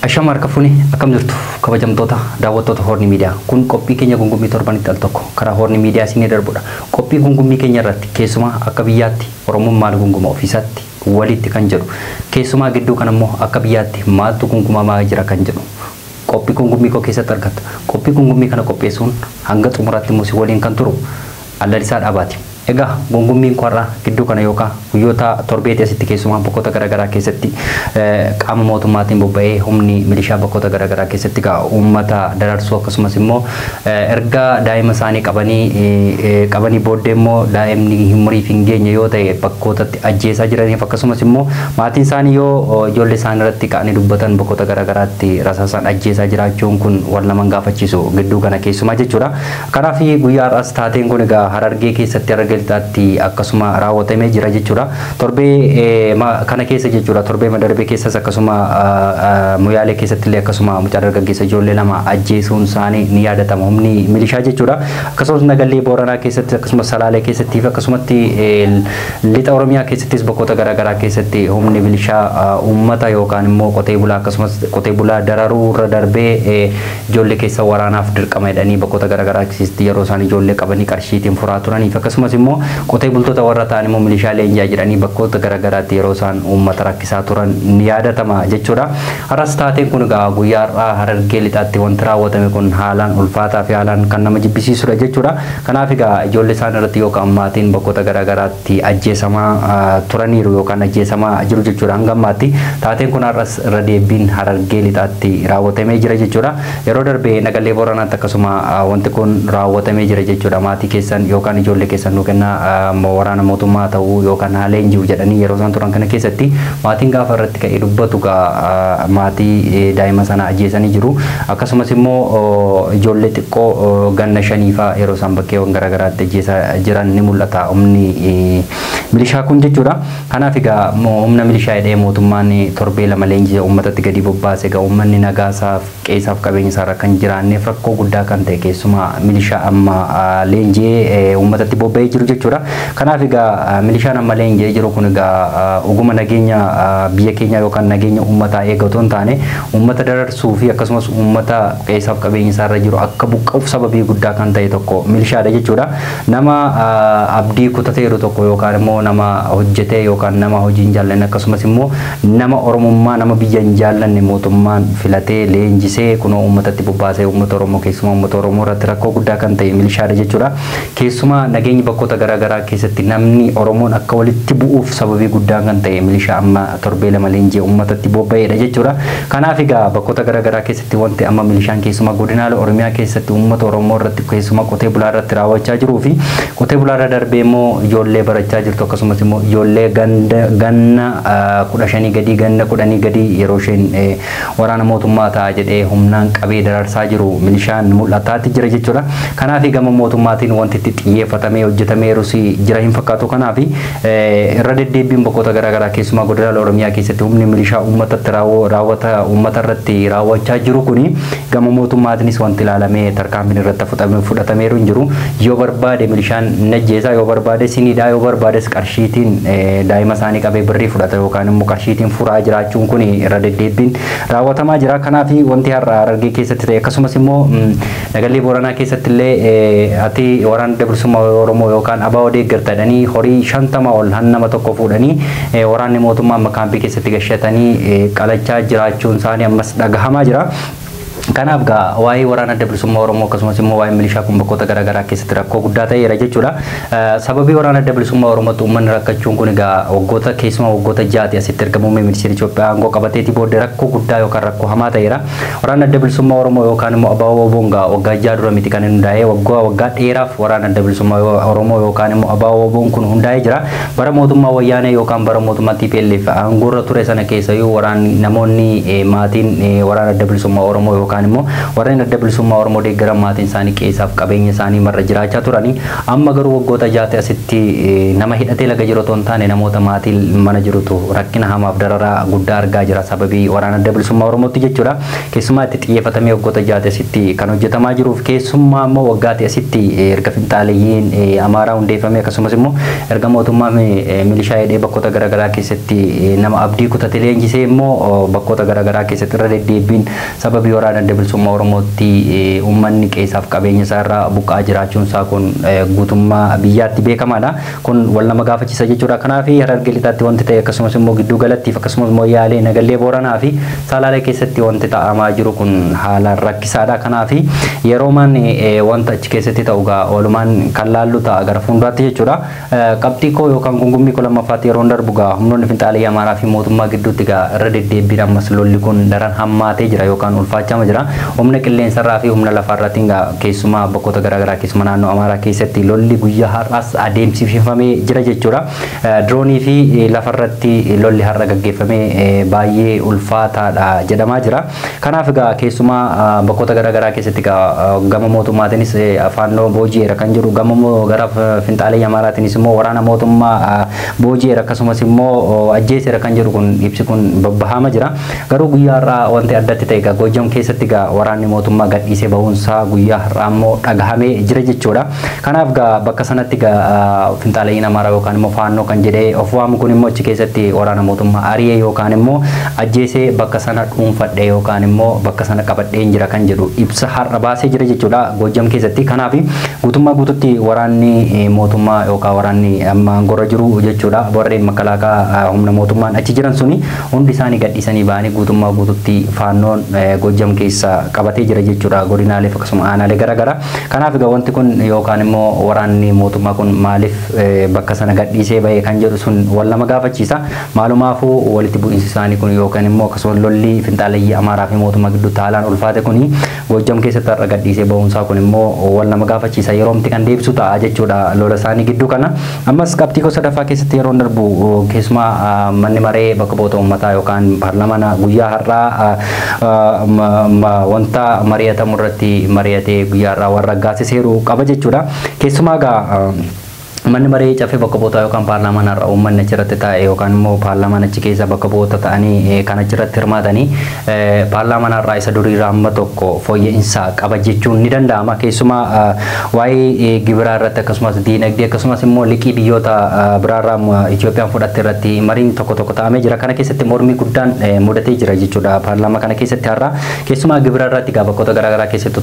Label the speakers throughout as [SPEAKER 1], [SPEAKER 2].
[SPEAKER 1] Ashama harka fuuni akkam jirtu kabajamtoota daawwattoota Horni Miidiyaa kun qophii keenya gungummii torbanitti al tokko karaa Horni Miidiyaa isinii darbudha. Qophii gungummii keenya irratti keessumaa akka biyyaatti Oromoon maal gunguma ofiisaatti walitti kan jedhu keessumaa gidduu kan immoo akka biyyaatti maaltu gungumamaa jira kan jedhu qophii gungummii koo keessatti argatta. Qophii gungummii kana qopheessuun hanga xumuraatti immoo si waliin kan turu Allalisaa Dhaabaati. Egaa gungummiin kwarraa gidduu kana yookaan guyyoota torbeetti asitti keessumaa bakkoota garaagaraa keessatti qaama mootummaatiin bobba'ee humni milishaa bakkoota garaagaraa keessatti uummata dararsuu akkasumas immoo erga daa'ima isaanii qabanii booddee immoo daa'imni himuriif hin geenye yoo ta'e bakkootatti ajjeesaa jiraniif akkasumas immoo maatiin isaanii yoo ijoollee isaanii irratti ka'anii dubbatan bakkoota garaagaraatti rasaasaan ajjeesaa jiraachuun kun wal naman gaafachiisu gidduu kana keessumaa jechuudha. Kanaaf guyyaa har'aas taateen kun egaa Harargee keessatti argamti akkasuma raawwatamee jira jechuudha. Torbee kana keessa jechuudha. Torbee madarbee keessas akkasuma Moyaalee keessatti illee akkasuma mucaa dargaggeessa ijoollee lama ajjeesuun isaanii ni yaadatama humni milishaa jechuudha. Akkasumas Nagallee Booranaa keessatti akkasumas Salaalee keessatti fi akkasumatti Lixa Oromiyaa keessattis bakkoota garaagaraa keessatti humni milishaa uummata yookaan immoo qotee bulaa akkasumas qotee bulaa dararuu irra darbee ijoollee keessa waraanaaf dirqama jedhanii bakkoota garaagaraa keessatti yeroo isaan ijoollee qabanii qarshiitiin furaa turaniif akkasumas immoo qotee bultoota warra ta'an immoo milishaalee injaa jedhanii bakkoota garaagaraatti yeroo isaan uummata rakkisaa turan ni yaadatama jechuudha. Har'as taateen kun guyyaa har'aa Harargee lixaatti wanti raawwatame kun haalaan ulfaataa fi haalaan kan nama jibbisiisudha jechuudha. Kanaaf egaa ijoollee isaan irratti yookaan maatiin bakkoota garaagaraatti ajjeesamaa turaniiru yookaan ajjeesamaa jiru jechuudha. Hanga ammaatti taateen kun har'as irra deebiin Harargee lixaatti raawwatamee jira jechuudha. Yeroo darbee Nagallee Booranaatti akkasuma wanti kun raawwatamee jira jechuudha. Maatii keessan yookaan ijoollee keessan waraana mootummaa ta'uu yookaan haala injiru jedhanii yeroo isaan turan kana keessatti maatiin gaafa irratti ka'ee dubbatu maatii daa'ima sana ajjeesanii jiru. Akkasumas immoo ijoollee xiqqoo ganna shaniifaa yeroo isaan bakkeewwan garaagaraatti ajjeesaa jiran ni mul'ata humni milishaa kun jechuudha. Kanaaf egaa humna milishaa jedhee mootummaan torbee lama leenjii uummatatti gadi bobbaase egaa uummanni nagaasaaf qeessaaf qabeenya isaarra kan jiraanneef rakkoo guddaa kan ta'e keessumaa milishaa amma leenjii uummatatti bobba'ee jiru jechuudha. Kanaaf egaa milishaan amma leenjii jiru kun egaa oguma nageenya biyya keenya yookaan nageenya uummataa eeggatoo hin taane uummata dararsuu fi akkasumas uummata qeessaaf qabeenya isaarra jiru akka buqqa'uuf sababii guddaa kan ta'e tokko milishaadha jechuudha. Nama abdii kutateeru tokko yookaan immoo nama hojjetee yookaan nama hojii hin jaallanne akkasumas immoo nama oromummaa nama biyya hin jaallanne mootummaan filatee leenjisee kunoo uummatatti bobbaasee uummata Oromoo keessumaa uummata Oromoo irratti rakkoo guddaa kan ta'e milishaadha jechuudha. Keessumaa nageenyi bakkoota garaagaraa keessatti namni Oromoon akka walitti bu'uuf sababii guddaa kan ta'e milishaa amma torbee lama leenjii uummatatti bobba'eedha jechuudha. Kanaaf egaa bakkoota garaagaraa keessatti wanti amma milishaan keessumaa godinaalee Oromiyaa keessatti uummata Oromoo irratti keessumaa qotee bulaa irratti raawwachaa jiruu fi qotee bulaa irra darbee immoo ijoollee barachaa jirtu akkasumas immoo ijoollee ganna 15 gadii ganna 10 gadii yeroo isheen waraana mootummaa ta'a jedhee humnaan qabee dararsaa jiru milishaan mul'ataatti jira jechuudha. Kanaaf gama mootummaatiin wanti itti xiyyeeffatamee hojjetameerus jira hin fakkaatu. Kanaaf irra deddeebiin bakkoota garaagaraa keessumaa godinaalee Oromiyaa keessatti humni milishaa uummatatti raawwata uummata irratti raawwachaa jiru kuni gama mootummaatiinis wanti ilaalamee tarkaanfiin irratti fudhatameeru hin jiru. Yoo barbaade milishaan najjeesaa yoo barbaade siniidhaa yoo barbaades qarshiitiin daa'ima isaanii qabee birrii fudhata yookaan immoo qarshiitiin furaa jiraachuun kun irra deddeebiin raawwatamaa jira. Kanaaf wanti har'a Harargee keessatti ta'e akkasumas immoo Nagallee Booranaa keessatti illee ati waraana bilisummaa Oromoo yookaan ABO deeggartanii horii 50 ol nama tokko fuudhanii waraanni mootummaa makaampii keessatti gashatanii qalachaa jiraachuun isaanii ammas dhagahamaa jira. Kanaaf waa'ee waraana bilisummaa Oromoo akkasumas immoo waa'ee milishaa kun bakkoota garaagaraa keessatti rakkoo guddaa ta'eera jechuudha. Sababii waraana bilisummaa Oromootti uummanni rakkachuun kun egaa waggoota keessumaa waggoota jaati asitti erga muummee ministeera Itoophiyaa aangoo qabateetii booddee rakkoo guddaa yookaan rakkoo hamaa ta'eera. Waraana bilisummaa Oromoo yookaan immoo ABO waggaa 6 dura miti kan hundaa'ee waggaa dheeraaf waraana bilisummaa Oromoo yookaan immoo ABO kun hundaa'ee jira. Bara mootummaa wayyaanee yookaan bara mootummaa TPLF aangoorra ture sana keessayyuu waraanni namoonni maatiin waraana bilisummaa Oromoo yookaan yookaan immoo warreen adda bilisummaa Oromoo deeggaran maatiin isaanii qeessaaf qabeenya isaanii marra jiraachaa turanii amma garuu waggoota jaate asitti nama hidhatee laga jiru otoo hin taane namoota maatii mana jirutu rakkina hamaaf dararaa guddaa argaa jira sababii waraana adda bilisummaa Oromootti jechuudha. Keessumaa itti xiyyeeffatamee waggoota jaate asitti kan hojjetamaa jiruuf keessumaa immoo waggaatti asitti erga finxaaleeyyiin Amaaraa hundeeffame akkasumas immoo erga mootummaa milishaa hidhee bakkoota garaagaraa keessatti nama abdii kutatee leenjisee immoo bakkoota garaagaraa keessatti irra deddeebiin sababii waraana adda bilisummaa Oromootti uummanni qeessaaf qabeenya isaa irraa buqqaa jiraachuun isaa kun guutummaa biyyaatti beekamaadha. Kun wal nama gaafachiisa jechuudha. Kanaaf Harargee lixaatti wanti ta'e akkasumas immoo gidduu galattiif akkasumas immoo Yaalee Nagallee Booranaa fi Salaalee keessatti wanti ta'amaa jiru kun haala rakkisaadha. Kanaaf yeroo man wanta achi keessatti ta'u gaa oolumaan kan laallu ta'a gara fuulduraatti jechuudha. Qabxii koo yookaan gungummii koo lammaffaatti yeroo darbu gaa humnoonni finxaalee Amaaraa fi mootummaa gidduutti gaa irra deddeebiin ammas lolli kun daran hammaatee jira yookaan ulfaachaa jira. Humna qilleensarraa fi humna lafarraatiin gaa keessumaa bakkoota garaagaraa keessumaa naannoo Amaaraa keessatti lolli guyyaa har'aas adeemsifamee jira jechuudha. Droonii fi lafarratti lolli har'a gaggeeffamee baay'ee ulfaataadha jedhamaa jira. Kanaaf egaa keessumaa bakkoota garaagaraa keessatti gama mootummaatiinis afaanoo booji'eera kan jiru gama gara finxaalee Amaaraatiinis immoo waraana mootummaa booji'eera akkasumas immoo ajjeeseera kan jiru kun ibsi kun babbahaama jira. Garuu guyyaa har'aa wanti addatti ta'e egaa Goojjam keessatti egaa waraanni mootummaa gadhiisee bahuunsaa guyyaa har'aa immoo dhagahamee jira jechuudha. Kanaaf egaa bakka sanatti egaa finxaaleen Amaaraa yookaan immoo faannoo kan jedhee of waamu kun immoo achi keessatti waraana mootummaa ari'ee yookaan immoo ajjeesee bakka sana dhuunfadhee yookaan immoo bakka sana qabadhee jira kan jedhu ibsa har'a baasee jira jechuudha Goojjam keessatti. Kanaaf guutummaa guututti waraanni mootummaa yookaan waraanni amma aangorra jiru jechuudha warreen makalaakaa humna mootummaan achi jiran suni hundi isaanii gadhiisanii ba'anii guutummaa guututti faannoon Goojjam keessa qabatee jira jechuudha godinaalee akkasuma aanaalee garaagaraa. Kanaaf egaa wanti kun yookaan immoo waraanni mootummaa kun maaliif bakka sana gadhiisee bahee kan jedhu sun wal nama gaafachiisa. Maalumaafuu walitti bu'iinsi isaanii kun yookaan immoo akkasuma lolli finxaaleeyyii Amaaraa fi mootummaa gidduutti haalaan ulfaate kuni Goojjam keessatti har'a gadhiisee bahuunsaa kun immoo wal nama gaafachiisa. Yeroomti kan deebisu ta'a jechuudha lola isaanii gidduu kana. Ammas qabxii koo sadaffaa keessatti yeroo darbu keessumaa manni maree bakka bu'oota uummataa yookaan paarlaamaa guyyaa har'aa wanta mari'atamu irratti mari'atee guyyaa har'aa warra gaasiseeru qaba jechuudha. Keessumaa egaa manni maree caffee bakka bu'ootaa yookaan paarlaamaan har'a uummanni achirratti taa'e yookaan immoo paarlaamaan achi keessa bakka bu'oota ta'anii kan achirratti hirmaatanii paarlaamaan har'aa isa duriirraa amma tokko fooyya'insa qaba jechuun ni danda'ama. Keessumaa waa'ee gibiraa irratti akkasumas diinagdee akkasumas immoo liqii biyyoota biraarraa Itoophiyaan fudhatte irratti mariin tokko tokko ta'amee jira. Kana keessatti mormii guddaan mudatee jira jechuudha paarlaamaa kana keessatti har'a. Keessumaa gibiraa irratti bakkoota garaagaraa keessatti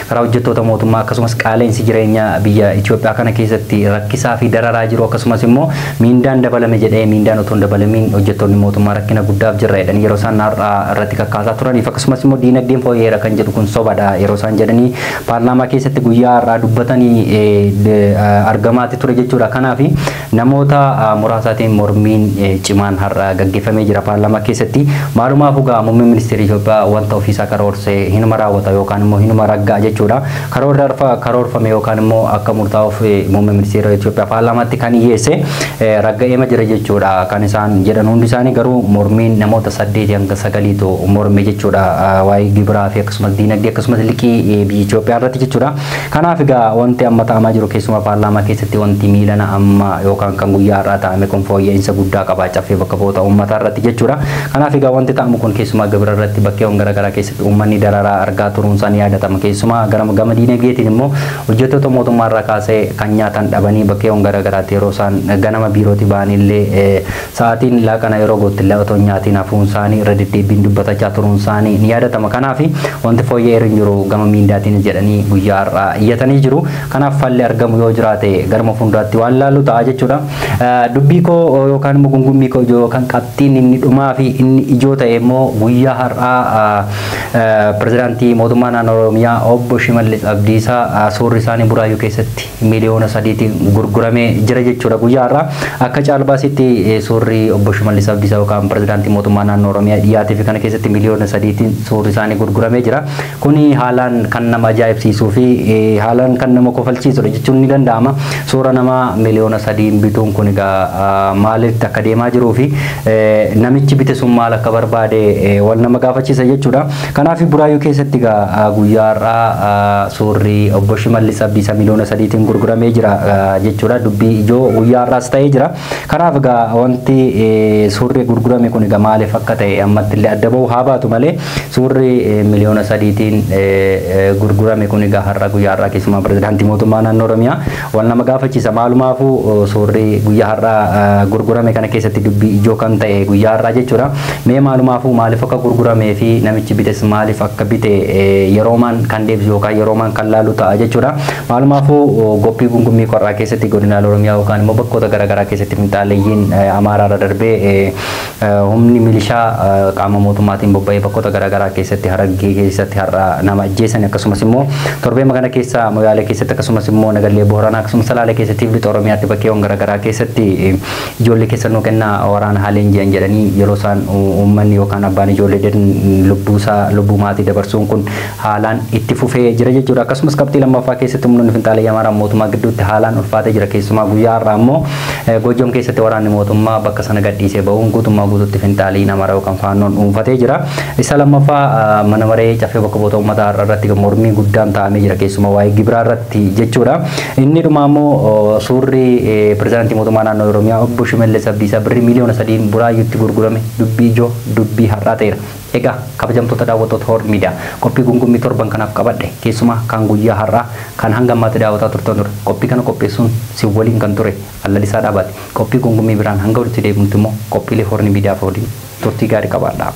[SPEAKER 1] karaa hojjettoota mootummaa akkasumas qaala'insi jireenyaa biyya Itoophiyaa kana keessatti rakkisaa fi dararaa jiru akkasumas immoo miindaan dabalame jedhee miindaan otoo hin dabalamiin hojjettoonni mootummaa rakkina guddaaf jirra jedhanii yeroo isaan har'aa irratti kakkaasaa turaniif akkasumas immoo diinagdeen fooyya'eera kan jedhu kun sobadha yeroo isaan jedhanii paarlaamaa keessatti guyyaa har'aa dubbatanii argamaatti ture jechuudha. Kanaaf namoota muraasaatiin mormiin cimaan har'aa gaggeeffamee jira paarlaamaa keessatti. Maalumaafuu egaa muummeen ministeera Itoophiyaa wanta ofiisaa karoorsee hinuma raawwata yookaan immoo hinuma ragga'a jechuudha. Karoorfame yookaan immoo akka murtaa'uuf muummee ministeera Itoophiyaa paarlaamaatti kan dhiyeesse ragga'eema jira jechuudha. Kan isaan jedhan hundi isaanii garuu mormiin namoota 8 hanga 9tu morme jechuudha waa'ee gibiraa fi akkasumas diinagdee akkasumas liqii biyya Itoophiyaa irratti jechuudha. Kanaaf egaa wanti amma ta'amaa jiru keessumaa paarlaamaa keessatti wanti miilana amma yookaan kan guyyaa har'aa ta'ame kun fooyya'insa guddaa qabaa caffee bakka bu'oota uummataa irratti jechuudha. Kanaaf egaa wanti ta'amu kun keessumaa gibira irratti bakkeewwan garaagaraa keessatti uummanni dararaa argaa turuun isaanii yaadatama. Keessumaa gama diinagdeetiin immoo hojjettoota mootummaa irraa kaasee kan nyaatan dhabanii bakkeewwan garaagaraatti yeroo isaan ganama biirootti ba'anillee sa'aatiin laaqana yeroo gootillee otoo nyaatiin hafuun isaanii irra deddeebiin dubbatachaa turuun isaanii ni yaadatama. Kanaaf wanti fooyya'eera hin jiru gama miindaatiin jedhanii guyyaa har'aa iyyatanii jiru. Kanaaf falli argamu yoo jiraate garma fuulduraatti waan laallu ta'a jechuudha. Dubbii koo yookaan immoo gungummii koo yookaan qabxiin inni dhumaa fi inni ijoo ta'e immoo guyyaa har'aa pirezidaantii mootummaa naannoo Oromiyaa obbo Shimallis Abdiisaa suurri isaanii Buraayyuu keessatti miliyoona 3 gurguramee jira jechuudha guyyaa har'aa. Akka caalbaasitti suurri obbo Shimallis Abdiisaa yookaan pirezidaantii mootummaa naannoo Oromiyaa dhiyaatee fi kana keessatti miliyoona 3tiin suurri isaanii gurguramee jira. Kuni haalaan kan nama ajaa'ibsiisuu fi haalaan kan nama kofalchiisudha jechuun ni danda'ama. Suura nama miliyoona 3 bituun kun egaa maalitti akka deemaa jiruu fi namichi bite sun maal akka barbaade wal nama gaafachiisa jechuudha. Kanaaf Buraayyuu keessatti egaa guyyaa har'aa suurri obbo Shimallis Abdiisaa miliyoona 3tiin gurguramee jira jechuudha. Dubbii ijoo guyyaa har'aas ta'ee jira. Kanaaf egaa wanti suurri gurgurame kun egaa maaliif akka ta'e ammatti illee adda bahu haa baatu malee suurri miliyoona 3tiin gurgurame kun egaa har'a guyyaa har'aa keessumaa pirezidaantii mootummaa naannoo Oromiyaa wal nama gaafachiisa. Maalumaafuu suurri guyyaa har'aa gurgurame kana keessatti dubbii ijoo kan ta'e guyyaa har'aa jechuudha. Mee maalumaafuu maaliif akka gurguramee fi namichi bites maaliif akka bite yeroomaan kan deebisu yookaan yeroomaan kan laalu ta'a jechuudha. Maalumaafuu gophii gungummii qorraa keessatti godina Oromiyaa yookaan immoo bakkoota garaagaraa keessatti finxaaleeyyiin Amaaraarra darbee humni milishaa qaama mootummaatiin bobba'ee bakkoota garaagaraa keessatti Harargee keessatti har'a nama ajjeesan akkasumas immoo torbeema kana keessa Moyaalee keessatti akkasumas immoo Nagallee Booranaa akkasumas Salaalee keessatti Lixa Oromiyaatti bakkeewwan garaagaraa keessatti ijoollee keessannoo kennaa waraana haaleen jiran jedhanii yeroo isaan uummanni yookaan abbaan ijoollee lubbuu maatii dabarsuun kun haalaan itti fufee jira jechuudha. Akkasumas qabxii lammaffaa keessatti humnoonni finxaalee Amaaraa mootummaa gidduutti haalaan ulfaatee jira. Keessumaa guyyaa har'aa immoo Goojjam keessatti waraanni mootummaa bakka sana gadhiisee bahuun guutummaa guutuutti finxaalee Amaaraa yookaan faannoon dhuunfatee jira. Isa lammaffaa mana maree caffee bakka bu'oota uummataa har'a irratti mormii guddaan taa'amee jira. Keessumaa waa'ee gibiraa irratti jechuudha. Inni dhumaa immoo suurri pirezidaantii mootummaa naannoo Oromiyaa obbo Shimallis Abdiisaa birrii miliyoona 3 Buraayyuutti gurgurame dubbii ijoo dubbii har'aa ta'eera. Egaa kabajamtoota daawwattoota Horn Miidiyaa qophii gungummii torban kanaaf qabadhe keessumaa kan guyyaa har'aa kan hanga ammaatti daawwataa turtan ture qophii kana qopheessuun si waliin kan ture Allalisaa Dhaabaati. Qophii gungummii biraan hanga walitti deebinutti immoo qophiilee Horn Miidiyaa waliin turtii gaarii qabaadhaa.